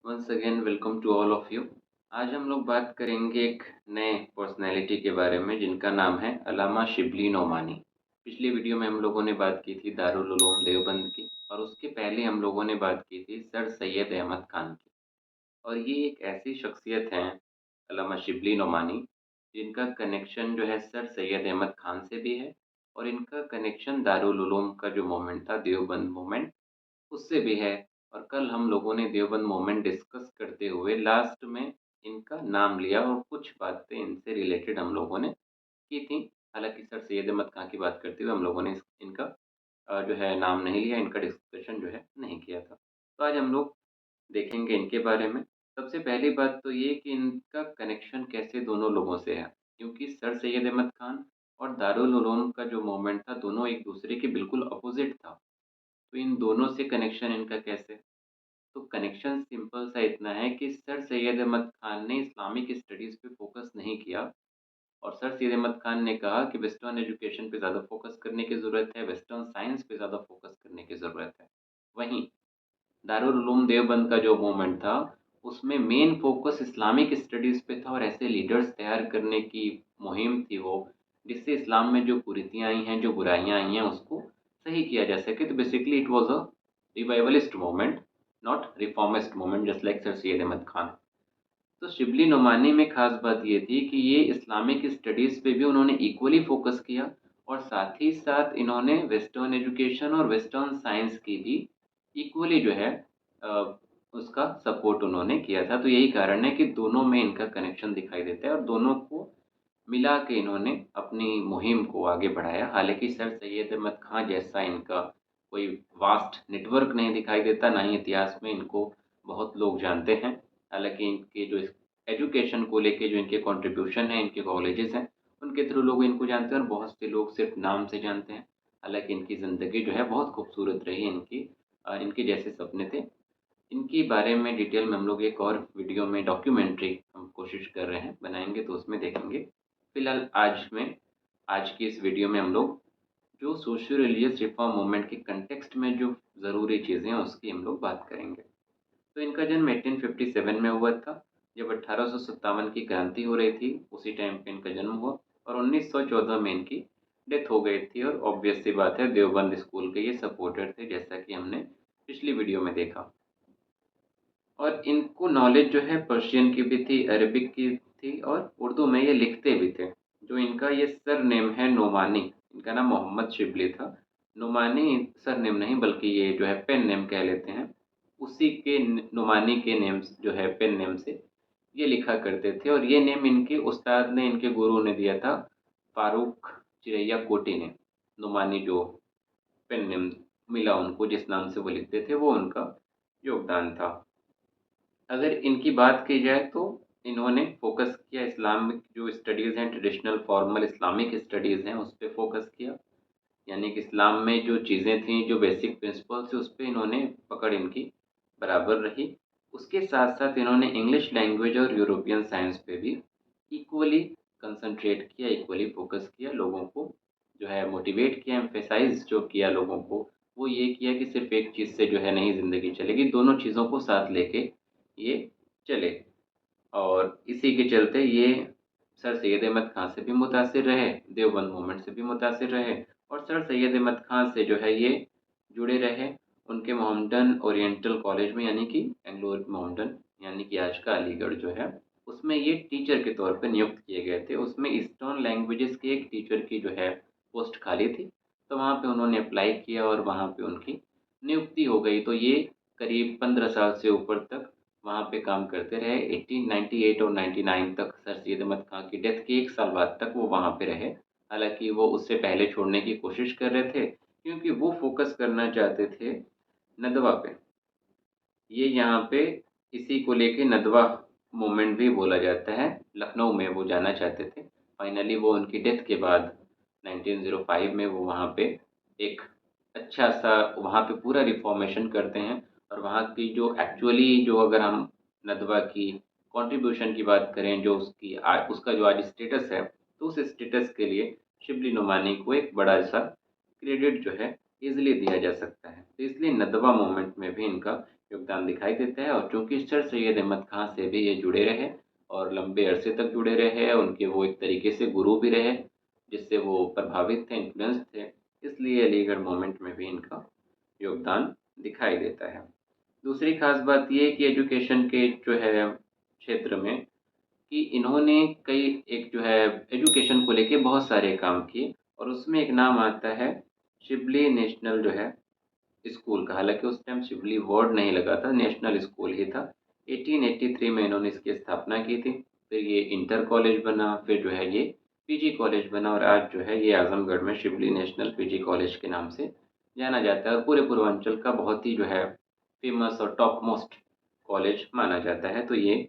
Once again welcome to all of you. आज हम लोग बात करेंगे एक नए पर्सनैलिटी के बारे में जिनका नाम है अल्लामा शिबली नोमानी। पिछली वीडियो में हम लोगों ने बात की थी दारुल उलूम देवबंद की, और उसके पहले हम लोगों ने बात की थी सर सैयद अहमद खान की। और ये एक ऐसी शख्सियत हैं अल्लामा शिबली नोमानी जिनका कनेक्शन जो है सर सैयद अहमद खान से भी है, और इनका कनेक्शन दारुल उलूम का जो मोमेंट था देवबंद मोमेंट उससे भी है। और कल हम लोगों ने देवबंद मोमेंट डिस्कस करते हुए लास्ट में इनका नाम लिया और कुछ बातें इनसे रिलेटेड हम लोगों ने की थी। हालांकि सर सैयद अहमद खां की बात करते हुए हम लोगों ने इनका जो है नाम नहीं लिया, इनका डिस्कशन जो है नहीं किया था। तो आज हम लोग देखेंगे इनके बारे में। सबसे पहली बात तो ये कि इनका कनेक्शन कैसे दोनों लोगों से है, क्योंकि सर सैयद अहमद खान और दारुल उलूम का जो मोमेंट था दोनों एक दूसरे के बिल्कुल अपोजिट था। तो इन दोनों से कनेक्शन इनका कैसे? तो कनेक्शन सिंपल सा इतना है कि सर सैयद अहमद खान ने इस्लामिक स्टडीज़ पे फोकस नहीं किया, और सर सैयद अहमद खान ने कहा कि वेस्टर्न एजुकेशन पे ज़्यादा फोकस करने की ज़रूरत है, वेस्टर्न साइंस पे ज़्यादा फोकस करने की ज़रूरत है। वहीं दारुल उलूम देवबंद का जो मूवमेंट था, उसमें मेन फोकस इस्लामिक स्टडीज़ पे था, और ऐसे लीडर्स तैयार करने की मुहिम थी वो, जिससे इस्लाम में जो कुरीतियाँ आई हैं, जो बुराइयाँ आई हैं, उसको सही किया जा सके। तो basically it was a revivalist movement, not reformist movement just like sir Syed Ahmad Khan. तो शिबली नोमानी में ख़ास बात ये थी कि ये इस्लामिक स्टडीज़ पे भी उन्होंने इक्वली फ़ोकस किया, और साथ ही साथ इन्होंने वेस्टर्न एजुकेशन और वेस्टर्न साइंस की भी इक्वली जो है अ, उसका सपोर्ट उन्होंने किया था। तो यही कारण है कि दोनों में इनका कनेक्शन दिखाई देता है, और दोनों को मिला के इन्होंने अपनी मुहिम को आगे बढ़ाया। हालाँकि सर सैयद अहमद खां जैसा इनका कोई वास्ट नेटवर्क नहीं दिखाई देता, ना ही इतिहास में इनको बहुत लोग जानते हैं। हालाँकि इनके जो इस एजुकेशन को लेके जो इनके कंट्रीब्यूशन हैं, इनके कॉलेजेस हैं, उनके थ्रू लोग इनको जानते हैं, और बहुत से लोग सिर्फ़ नाम से जानते हैं। हालाँकि इनकी ज़िंदगी जो है बहुत खूबसूरत रही इनकी, इनके जैसे सपने थे। इनके बारे में डिटेल में हम लोग एक और वीडियो में डॉक्यूमेंट्री हम कोशिश कर रहे हैं बनाएँगे, तो उसमें देखेंगे। फ़िलहाल आज की इस वीडियो में हम लोग जो सोशल रिलीजियस रिफॉर्म मूवमेंट के कंटेक्स्ट में जो ज़रूरी चीज़ें हैं उसकी हम लोग बात करेंगे। तो इनका जन्म 1857 में हुआ था, जब 1857 की क्रांति हो रही थी, उसी टाइम पे इनका जन्म हुआ, और 1914 में इनकी डेथ हो गई थी। और ऑब्वियस सी बात है देवबंद स्कूल के ये सपोर्टर थे, जैसा कि हमने पिछली वीडियो में देखा। और इनको नॉलेज जो है पर्शियन की भी थी, अरबिक की थी, और उर्दू में ये लिखते भी थे। जो इनका ये सरनेम है नोमानी, इनका नाम मोहम्मद शिबली था। नोमानी सरनेम नहीं, बल्कि ये जो है पेन नेम कह लेते हैं। उसी के नोमानी के नेम जो है पेन नेम से ये लिखा करते थे, और ये नेम इनके उस्ताद ने, इनके गुरु ने दिया था, फारूक चिरैया कोटी ने। नोमानी जो पेन नेम मिला उनको, जिस नाम से वो लिखते थे, वो उनका योगदान था। अगर इनकी बात की जाए तो इन्होंने फ़ोकस किया इस्लामिक जो स्टडीज़ हैं, ट्रेडिशनल फॉर्मल इस्लामिक स्टडीज़ हैं, उस पे फ़ोकस किया। यानी कि इस्लाम में जो चीज़ें थीं, जो बेसिक प्रिंसिपल्स थे, उस पे इन्होंने पकड़ इनकी बराबर रही। उसके साथ-साथ इन्होंने इंग्लिश लैंग्वेज और यूरोपियन साइंस पे भी इक्वली कंसंट्रेट किया, इक्वली फ़ोकस किया। लोगों को जो है मोटिवेट किया, एम्फसाइज़ जो किया लोगों को, वो ये किया कि सिर्फ़ एक चीज़ से जो है नहीं ज़िंदगी चलेगी, दोनों चीज़ों को साथ लेके ये चले। और इसी के चलते ये सर सैयद अहमद खां से भी मुतासिर रहे, देवबंद मूवमेंट से भी मुतासिर रहे, और सर सैयद अहमद खां से जो है ये जुड़े रहे उनके मोहम्मडन ओरिएंटल कॉलेज में, यानी कि एंग्लो मोहम्मडन, यानी कि आज का अलीगढ़ जो है, उसमें ये टीचर के तौर पे नियुक्त किए गए थे। उसमें ईस्टर्न लैंग्वेजेस के एक टीचर की जो है पोस्ट खाली थी, तो वहाँ पे उन्होंने अप्लाई किया और वहाँ पे उनकी नियुक्ति हो गई। तो ये करीब 15 साल से ऊपर तक वहाँ पे काम करते रहे। 1898 और 99 तक, सर सैयद अहमद खां की डेथ के 1 साल बाद तक वो वहाँ पे रहे। हालाँकि वो उससे पहले छोड़ने की कोशिश कर रहे थे, क्योंकि वो फ़ोकस करना चाहते थे नदवा पे। ये यहाँ पे इसी को लेके नदवा मूवमेंट भी बोला जाता है। लखनऊ में वो जाना चाहते थे। फाइनली वो उनकी डेथ के बाद 1905 में वो वहाँ पे एक अच्छा-सा वहाँ पे पूरा रिफ़ॉर्मेशन करते हैं, और वहाँ की जो एक्चुअली जो अगर हम नदवा की कंट्रीब्यूशन की बात करें, जो उसका जो आज स्टेटस है, तो उस स्टेटस के लिए शिबली नोमानी को एक बड़ा-सा क्रेडिट जो है ईज़िली दिया जा सकता है। तो इसलिए नदवा मूवमेंट में भी इनका योगदान दिखाई देता है और चूँकि सर सैयद अहमद ख़ान से भी ये जुड़े रहे और लंबे अरसे तक जुड़े रहे, उनके वो एक तरीके से गुरु भी रहे, जिससे वो प्रभावित थे, इन्फ्लुएंस थे, इसलिए अलीगढ़ मूवमेंट में भी इनका योगदान दिखाई देता है। दूसरी ख़ास बात ये है कि एजुकेशन के जो है क्षेत्र में कि इन्होंने कई एक जो है एजुकेशन को लेके बहुत सारे काम किए और उसमें एक नाम आता है शिबली नेशनल जो है स्कूल का। हालाँकि उस टाइम शिबली वार्ड नहीं लगा था, नेशनल स्कूल ही था। 1883 में इन्होंने इसकी स्थापना की थी। फिर ये इंटर कॉलेज बना, फिर जो है ये पीजी कॉलेज बना और आज जो है ये आज़मगढ़ में शिबली नेशनल पीजी कॉलेज के नाम से जाना जाता है और पूरे पूर्वांचल का बहुत ही जो है फ़ेमस और टॉप मोस्ट कॉलेज माना जाता है। तो ये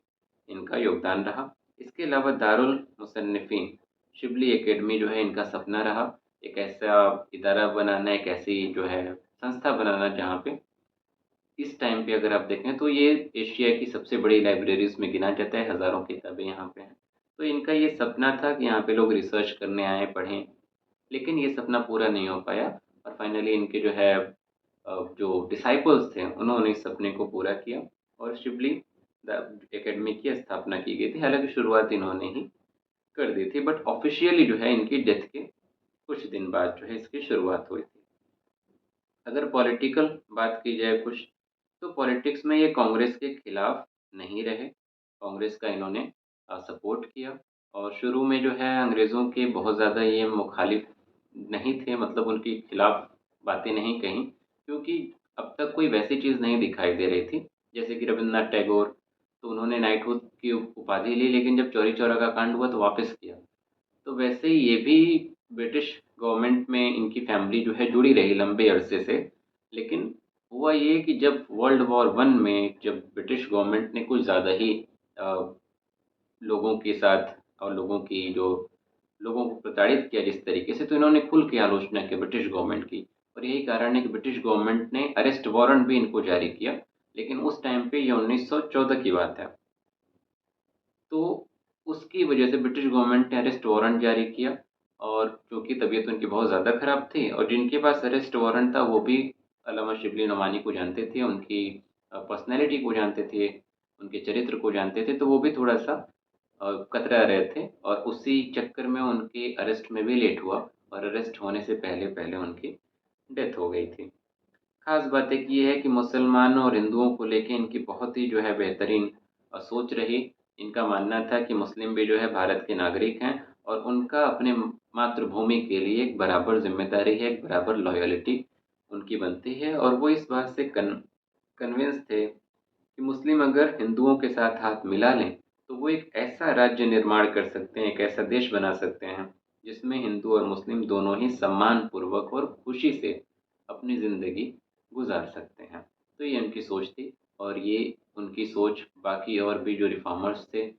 इनका योगदान रहा। इसके अलावा दारुल मुसन्निफ़ीन शिबली एकेडमी जो है इनका सपना रहा। एक ऐसा इदारा बनाना, एक ऐसी जो है संस्था बनाना जहाँ पे इस टाइम पे अगर आप देखें तो ये एशिया की सबसे बड़ी लाइब्रेरीज़ में गिना जाता है, हज़ारों किताबें यहाँ पे हैं। तो इनका ये सपना था कि यहाँ पे लोग रिसर्च करने आएँ, पढ़ें, लेकिन ये सपना पूरा नहीं हो पाया और फाइनली इनके जो है जो डिसाइपल्स थे उन्होंने इस सपने को पूरा किया और शिबली द एकेडमी की स्थापना की गई थी। हालाँकि शुरुआत इन्होंने ही कर दी थी बट ऑफ़िशियली जो है इनकी डेथ के कुछ दिन बाद जो है इसकी शुरुआत हुई थी। अगर पॉलिटिकल बात की जाए कुछ, तो पॉलिटिक्स में ये कांग्रेस के खिलाफ नहीं रहे। कांग्रेस का इन्होंने सपोर्ट किया और शुरू में जो है अंग्रेज़ों के बहुत ज़्यादा ये मुखालिफ नहीं थे, मतलब उनके खिलाफ बातें नहीं कहीं, क्योंकि अब तक कोई वैसी चीज़ नहीं दिखाई दे रही थी। जैसे कि रवींद्रनाथ टैगोर, तो उन्होंने नाइटहुड की उपाधि ली, लेकिन जब चौरी चौरा का कांड हुआ तो वापस किया। तो वैसे ही ये भी ब्रिटिश गवर्नमेंट में इनकी फैमिली जो है जुड़ी रही लंबे अरसे से। लेकिन हुआ ये कि जब वर्ल्ड वॉर वन में जब ब्रिटिश गवर्नमेंट ने कुछ ज़्यादा ही अ, लोगों के साथ और लोगों को प्रताड़ित किया जिस तरीके से, तो इन्होंने खुल के आलोचना की ब्रिटिश गवर्नमेंट की और यही कारण है कि ब्रिटिश गवर्नमेंट ने अरेस्ट वारंट भी इनको जारी किया। लेकिन उस टाइम पे ये 1914 की बात है। तो उसकी वजह से ब्रिटिश गवर्नमेंट ने अरेस्ट वारंट जारी किया और चूँकि तबीयत उनकी बहुत ज़्यादा ख़राब थी और जिनके पास अरेस्ट वारंट था वो भी अल्लामा शिबली नोमानी को जानते थे, उनकी पर्सनैलिटी को जानते थे, उनके चरित्र को जानते थे, तो वो भी थोड़ा-सा कतरा रहे थे और उसी चक्कर में उनके अरेस्ट में भी लेट हुआ और अरेस्ट होने से पहले-पहले उनकी डेथ हो गई थी। ख़ास बात एक ये है कि मुसलमानों और हिंदुओं को लेके इनकी बहुत ही जो है बेहतरीन सोच रही। इनका मानना था कि मुस्लिम भी जो है भारत के नागरिक हैं और उनका अपने मातृभूमि के लिए एक बराबर ज़िम्मेदारी है, एक बराबर लॉयल्टी उनकी बनती है और वो इस बात से कन्विंस थे कि मुस्लिम अगर हिंदुओं के साथ हाथ मिला लें, तो वो एक ऐसा राज्य निर्माण कर सकते हैं, एक ऐसा देश बना सकते हैं, जिसमें हिंदू और मुस्लिम दोनों ही सम्मानपूर्वक और खुशी से अपनी ज़िंदगी गुज़ार सकते हैं। तो ये उनकी सोच थी और ये उनकी सोच बाकी और भी जो रिफ़ॉर्मर्स थे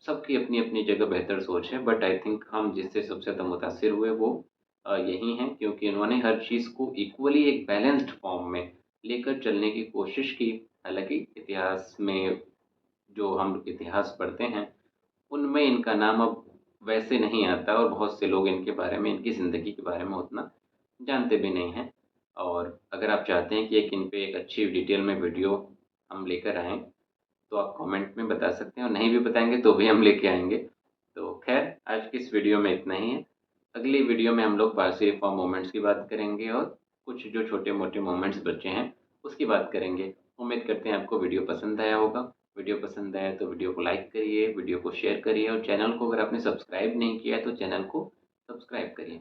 सबकी अपनी-अपनी जगह बेहतर सोच है बट आई थिंक हम जिससे सबसे ज़्यादा मुतासिर हुए वो यही हैं क्योंकि उन्होंने हर चीज़ को इक्वली एक बैलेंस्ड फ़ॉर्म में लेकर चलने की कोशिश की। हालाँकि इतिहास में जो हम इतिहास पढ़ते हैं, उनमें इनका नाम अब वैसे नहीं आता और बहुत से लोग इनके बारे में, इनकी ज़िंदगी के बारे में उतना जानते भी नहीं हैं। और अगर आप चाहते हैं कि एक इन पे एक अच्छी डिटेल में वीडियो हम लेकर आएँ, तो आप कमेंट में बता सकते हैं और नहीं भी बताएँगे तो भी हम लेके आएँगे। तो ख़ैर आज की इस वीडियो में इतना ही है। अगली वीडियो में हम लोग पारसी रिफ़ॉर्म मूवमेंट्स की बात करेंगे और कुछ जो छोटे-मोटे मूवमेंट्स बचे हैं, उसकी बात करेंगे। उम्मीद करते हैं आपको वीडियो पसंद आया होगा। वीडियो पसंद आया तो वीडियो को लाइक करिए, वीडियो को शेयर करिए और चैनल को अगर आपने सब्सक्राइब नहीं किया है तो चैनल को सब्सक्राइब करिए।